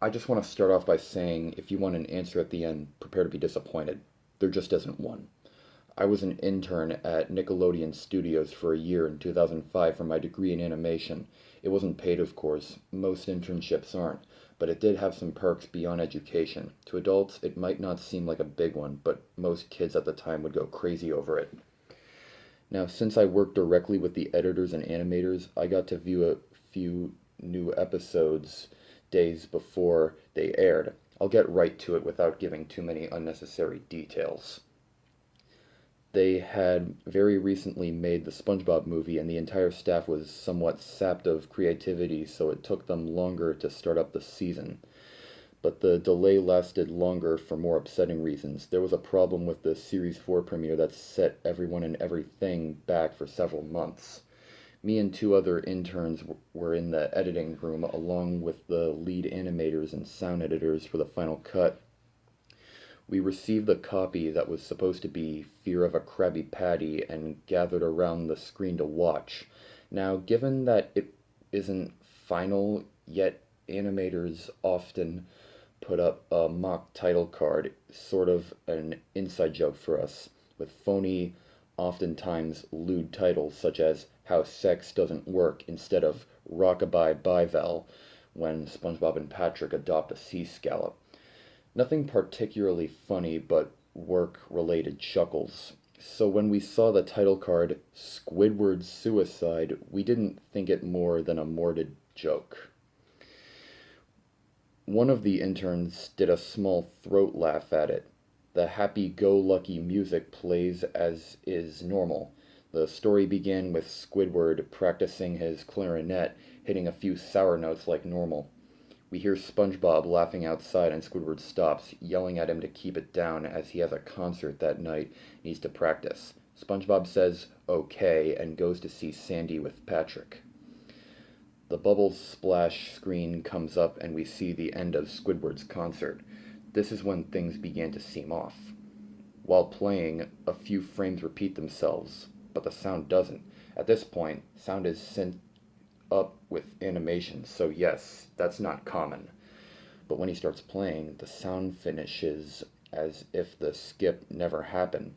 I just want to start off by saying if you want an answer at the end, prepare to be disappointed. There just isn't one. I was an intern at Nickelodeon Studios for a year in 2005 for my degree in animation. It wasn't paid, of course. Most internships aren't. But it did have some perks beyond education. To adults, it might not seem like a big one, but most kids at the time would go crazy over it. Now, since I worked directly with the editors and animators, I got to view a few new episodes days before they aired. I'll get right to it without giving too many unnecessary details. They had very recently made the SpongeBob movie, and the entire staff was somewhat sapped of creativity, so it took them longer to start up the season. But the delay lasted longer for more upsetting reasons. There was a problem with the Series 4 premiere that set everyone and everything back for several months. Me and two other interns were in the editing room along with the lead animators and sound editors for the final cut. We received the copy that was supposed to be Fear of a Krabby Patty and gathered around the screen to watch. Now, given that it isn't final yet, animators often put up a mock title card, sort of an inside joke for us, with phony, oftentimes lewd titles such as How Sex Doesn't Work instead of Rockabye Bival when SpongeBob and Patrick adopt a sea scallop. Nothing particularly funny, but work-related chuckles. So when we saw the title card, Squidward's Suicide, we didn't think it more than a morbid joke. One of the interns did a small throat laugh at it. The happy-go-lucky music plays as is normal. The story began with Squidward practicing his clarinet, hitting a few sour notes like normal. We hear SpongeBob laughing outside and Squidward stops, yelling at him to keep it down as he has a concert that night and needs to practice. SpongeBob says okay and goes to see Sandy with Patrick. The bubble splash screen comes up and we see the end of Squidward's concert. This is when things began to seem off. While playing, a few frames repeat themselves, but the sound doesn't. At this point, sound is synced up with animation, so yes, that's not common. But when he starts playing, the sound finishes as if the skip never happened.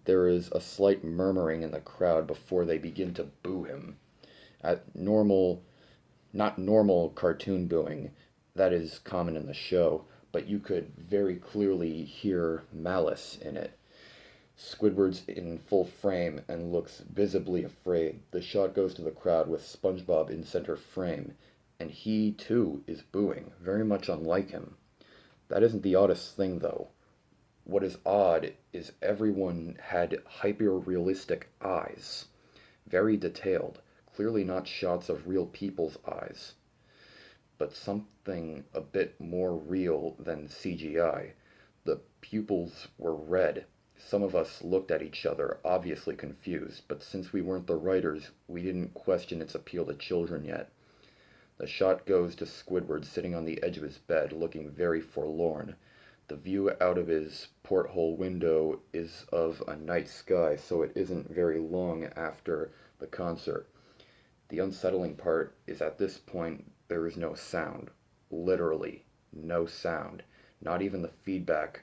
There is a slight murmuring in the crowd before they begin to boo him. Not normal cartoon booing, that is common in the show, but you could very clearly hear malice in it. Squidward's in full frame and looks visibly afraid. The shot goes to the crowd with SpongeBob in center frame, and he, too, is booing, very much unlike him. That isn't the oddest thing, though. What is odd is everyone had hyper-realistic eyes, very detailed, clearly not shots of real people's eyes, but something a bit more real than CGI. The pupils were red. Some of us looked at each other, obviously confused, but since we weren't the writers, we didn't question its appeal to children yet. The shot goes to Squidward sitting on the edge of his bed, looking very forlorn. The view out of his porthole window is of a night sky, so it isn't very long after the concert. The unsettling part is at this point there is no sound. Literally, no sound. Not even the feedback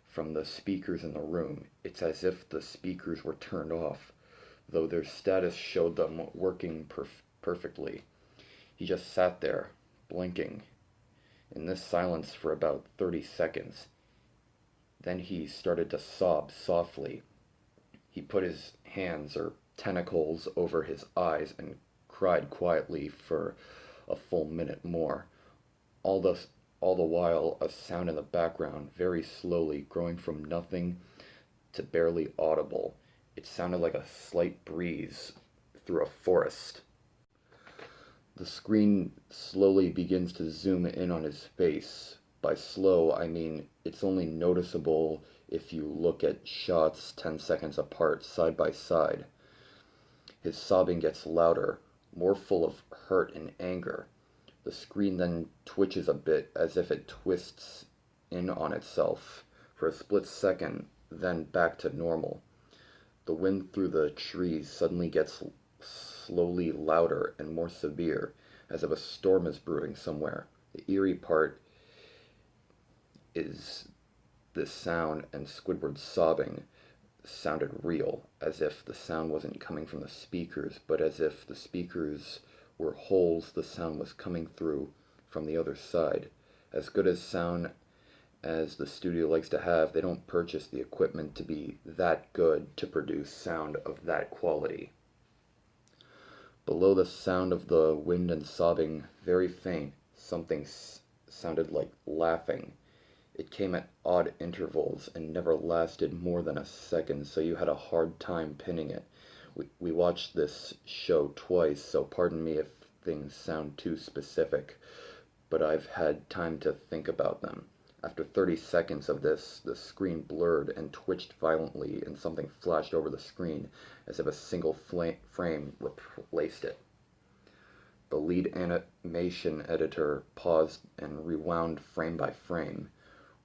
from the speakers in the room. It's as if the speakers were turned off, though their status showed them working perfectly. He just sat there, blinking, in this silence for about 30 seconds. Then he started to sob softly. He put his hands or tentacles over his eyes and cried quietly for a full minute more. All the, all the while, a sound in the background, very slowly, growing from nothing to barely audible. It sounded like a slight breeze through a forest. The screen slowly begins to zoom in on his face. By slow, I mean it's only noticeable if you look at shots 10 seconds apart, side by side. His sobbing gets louder, more full of hurt and anger. The screen then twitches a bit as if it twists in on itself for a split second, then back to normal. The wind through the trees suddenly gets slowly louder and more severe, as if a storm is brewing somewhere. The eerie part is this sound, and Squidward's sobbing sounded real, as if the sound wasn't coming from the speakers, but as if the speakers were holes the sound was coming through from the other side. As good as sound as the studio likes to have, they don't purchase the equipment to be that good to produce sound of that quality. Below the sound of the wind and sobbing, very faint, something sounded like laughing. It came at odd intervals and never lasted more than a second, so you had a hard time pinning it. We watched this show twice, so pardon me if things sound too specific, but I've had time to think about them. After 30 seconds of this, the screen blurred and twitched violently, and something flashed over the screen as if a single frame replaced it. The lead animation editor paused and rewound frame by frame.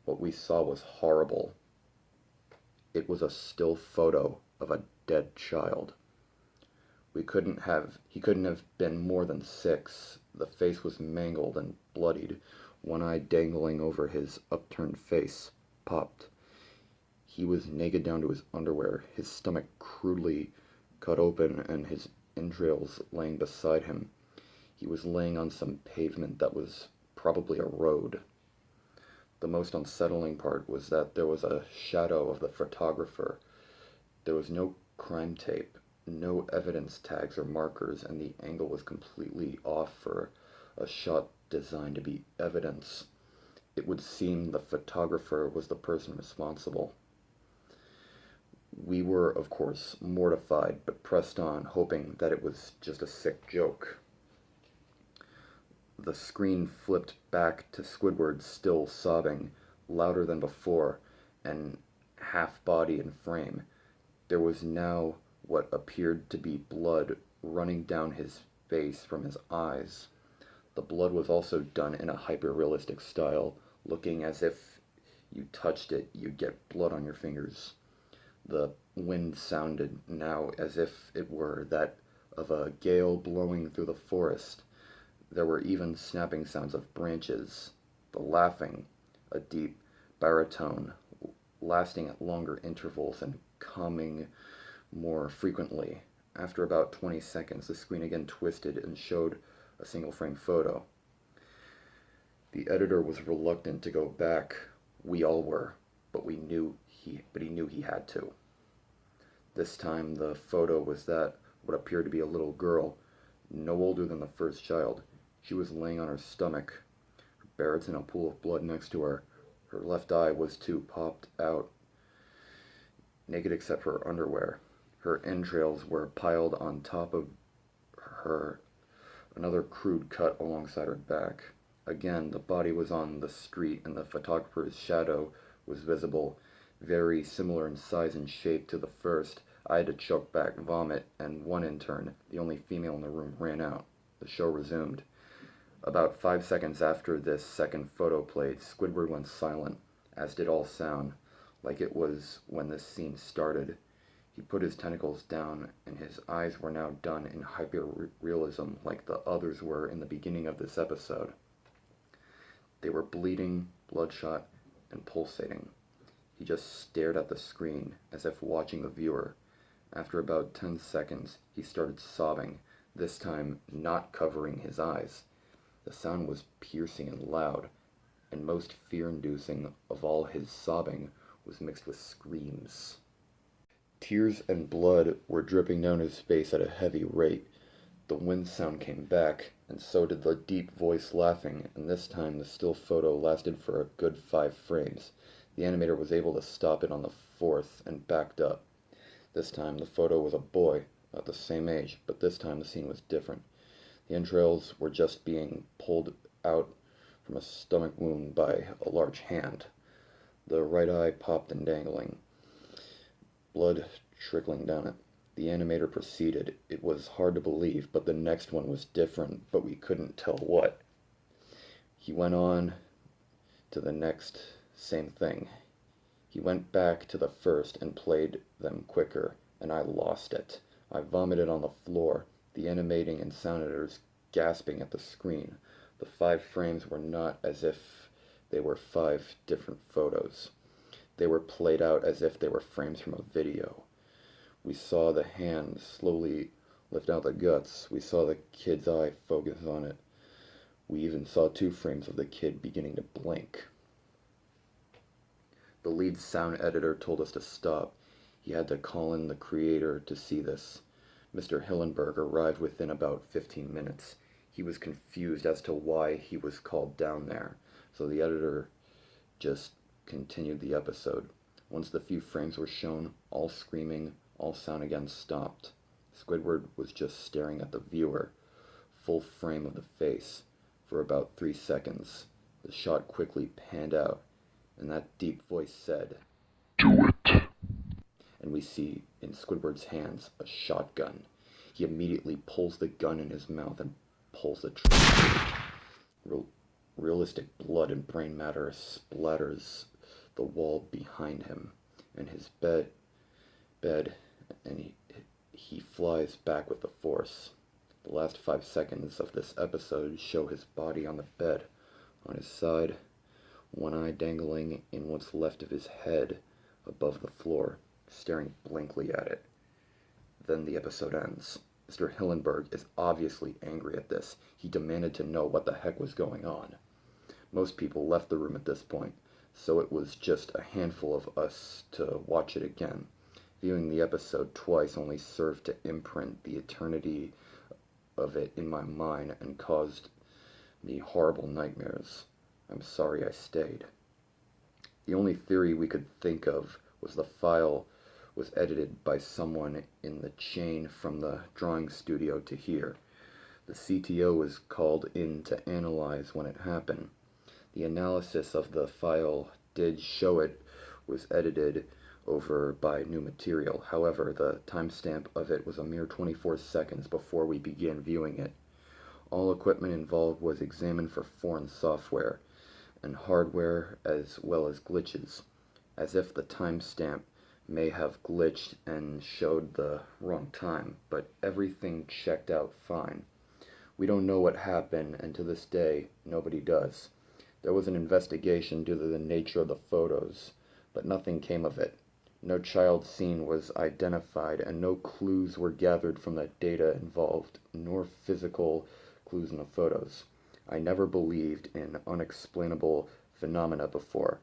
What we saw was horrible. It was a still photo of a dead child. He couldn't have been more than 6. The face was mangled and bloodied, one eye dangling over his upturned face, popped. He was naked down to his underwear, his stomach crudely cut open and his entrails laying beside him. He was laying on some pavement that was probably a road. The most unsettling part was that there was a shadow of the photographer. There was no crime tape, no evidence tags or markers, and the angle was completely off for a shot designed to be evidence. It would seem the photographer was the person responsible. We were, of course, mortified, but pressed on, hoping that it was just a sick joke. The screen flipped back to Squidward still sobbing, louder than before, and half body and frame. There was now what appeared to be blood running down his face from his eyes. The blood was also done in a hyper-realistic style, looking as if you touched it, you'd get blood on your fingers. The wind sounded now as if it were that of a gale blowing through the forest. There were even snapping sounds of branches. The laughing, a deep baritone, lasting at longer intervals and coming more frequently. After about 20 seconds, the screen again twisted and showed a single-frame photo. The editor was reluctant to go back. We all were, but he knew he had to. This time, the photo was that what appeared to be a little girl, no older than the first child. She was laying on her stomach, her barrett's in a pool of blood next to her. Her left eye was too popped out, naked except for her underwear. Her entrails were piled on top of her, another crude cut alongside her back. Again, the body was on the street, and the photographer's shadow was visible, very similar in size and shape to the first. I had to choke back vomit, and one intern, the only female in the room, ran out. The show resumed. About 5 seconds after this second photo played, Squidward went silent, as did all sound, like it was when this scene started. He put his tentacles down, and his eyes were now done in hyper-realism, like the others were in the beginning of this episode. They were bleeding, bloodshot, and pulsating. He just stared at the screen, as if watching the viewer. After about 10 seconds, he started sobbing, this time not covering his eyes. The sound was piercing and loud, and most fear-inducing of all, his sobbing was mixed with screams. Tears and blood were dripping down his face at a heavy rate. The wind sound came back, and so did the deep voice laughing, and this time the still photo lasted for a good 5 frames. The animator was able to stop it on the 4th and backed up. This time the photo was a boy, about the same age, but this time the scene was different. The entrails were just being pulled out from a stomach wound by a large hand. The right eye popped and dangling, blood trickling down it. The animator proceeded. It was hard to believe, but the next one was different, but we couldn't tell what. He went on to the next, same thing. He went back to the first and played them quicker, and I lost it. I vomited on the floor, the animating and sound editors gasping at the screen. The 5 frames were not as if they were 5 different photos. They were played out as if they were frames from a video. We saw the hand slowly lift out the guts. We saw the kid's eye focus on it. We even saw 2 frames of the kid beginning to blink. The lead sound editor told us to stop. He had to call in the creator to see this. Mr. Hillenberg arrived within about 15 minutes. He was confused as to why he was called down there, so the editor just continued the episode. Once the few frames were shown, all screaming, all sound again stopped. Squidward was just staring at the viewer, full frame of the face, for about 3 seconds. The shot quickly panned out, and that deep voice said, "Do it!" And we see in Squidward's hands a shotgun. He immediately pulls the gun in his mouth and pulls the trigger. Realistic blood and brain matter splatters the wall behind him and his bed, and he flies back with the force. The last 5 seconds of this episode show his body on the bed, on his side, one eye dangling in what's left of his head above the floor, staring blankly at it. Then the episode ends. Mr. Hillenberg is obviously angry at this. He demanded to know what the heck was going on. Most people left the room at this point, so it was just a handful of us to watch it again. Viewing the episode twice only served to imprint the eternity of it in my mind and caused me horrible nightmares. I'm sorry I stayed. The only theory we could think of was the file was edited by someone in the chain from the drawing studio to here. The CTO was called in to analyze when it happened. The analysis of the file did show it was edited over by new material. However, the timestamp of it was a mere 24 seconds before we began viewing it. All equipment involved was examined for foreign software and hardware as well as glitches, as if the timestamp may have glitched and showed the wrong time, but everything checked out fine. We don't know what happened, and to this day, nobody does. There was an investigation due to the nature of the photos, but nothing came of it. No child scene was identified, and no clues were gathered from the data involved, nor physical clues in the photos. I never believed in unexplainable phenomena before,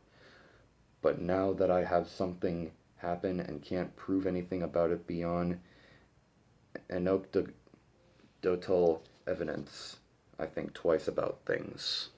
but now that I have something happen and can't prove anything about it beyond anecdotal evidence, I think twice about things.